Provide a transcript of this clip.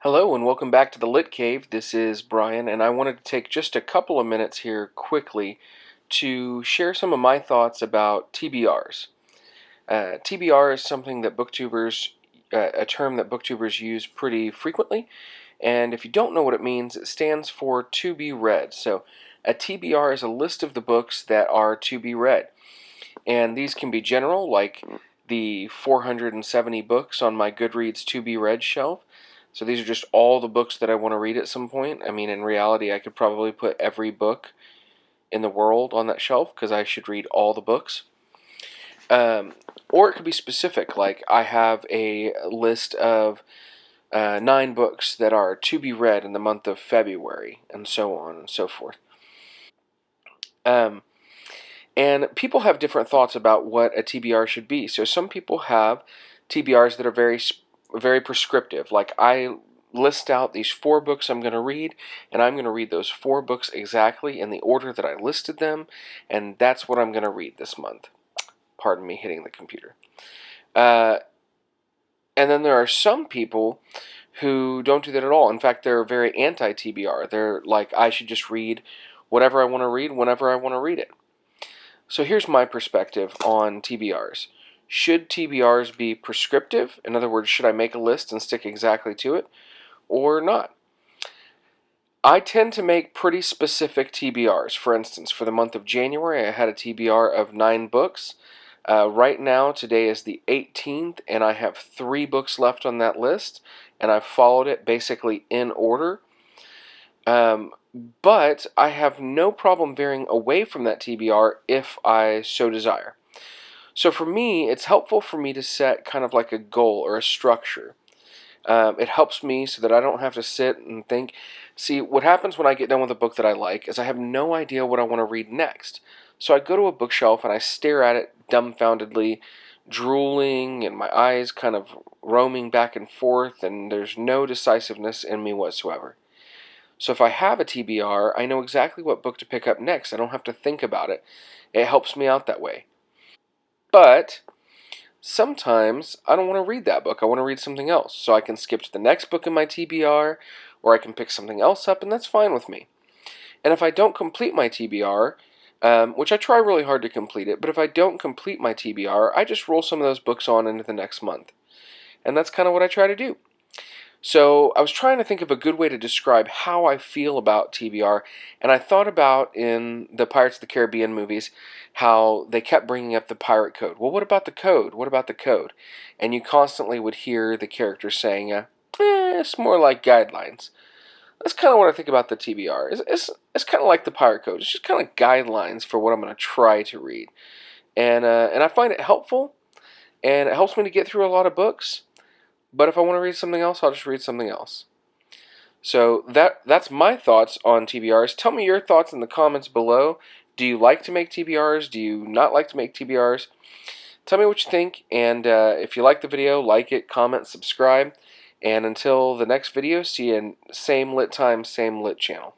Hello and welcome back to the Lit Cave. This is Brian, and I wanted to take just a couple of minutes here quickly to share some of my thoughts about TBRs. TBR is something that booktubers, a term that booktubers use pretty frequently, and if you don't know what it means, it stands for to be read. So a TBR is a list of the books that are to be read, and these can be general, like the 470 books on my Goodreads to be read shelf. So these are just all the books that I want to read at some point. I mean, in reality, I could probably put every book in the world on that shelf because I should read all the books. Or it could be specific, like I have a list of 9 books that are to be read in the month of February, and so on and so forth. And people have different thoughts about what a TBR should be. So some people have TBRs that are very prescriptive. Like I list out these 4 books I'm going to read, and I'm going to read those 4 books exactly in the order that I listed them, and that's what I'm going to read this month. Pardon me hitting the computer. And then there are some people who don't do that at all. In fact, they're very anti-TBR. They're like, I should just read whatever I want to read whenever I want to read it. So here's my perspective on TBRs. Should TBRs be prescriptive? In other words, should I make a list and stick exactly to it, or not? I tend to make pretty specific TBRs. For instance, for the month of January, I had a TBR of 9 books. Right now, today is the 18th, and I have 3 books left on that list, and I've followed it basically in order. But I have no problem veering away from that TBR if I so desire. So for me, it's helpful for me to set kind of like a goal or a structure. It helps me so that I don't have to sit and think. See, what happens when I get done with a book that I like is I have no idea what I want to read next. So I go to a bookshelf and I stare at it dumbfoundedly, drooling, and my eyes kind of roaming back and forth, and there's no decisiveness in me whatsoever. So if I have a TBR, I know exactly what book to pick up next. I don't have to think about it. It helps me out that way. But sometimes I don't want to read that book. I want to read something else. So I can skip to the next book in my TBR, or I can pick something else up, and that's fine with me. And if I don't complete my TBR, which I try really hard to complete it, but if I don't complete my TBR, I just roll some of those books on into the next month. And that's kind of what I try to do. So I was trying to think of a good way to describe how I feel about TBR, and I thought about in the Pirates of the Caribbean movies how they kept bringing up the pirate code. Well, what about the code? What about the code? And you constantly would hear the characters saying, it's more like guidelines. That's kind of what I think about the TBR. It's kind of like the pirate code. It's just kind of guidelines for what I'm going to try to read. And I find it helpful, and it helps me to get through a lot of books. But if I want to read something else, I'll just read something else. So that's my thoughts on TBRs. Tell me your thoughts in the comments below. Do you like to make TBRs? Do you not like to make TBRs? Tell me what you think, and if you like the video, like it, comment, subscribe. And until the next video, see you in same lit time, same lit channel.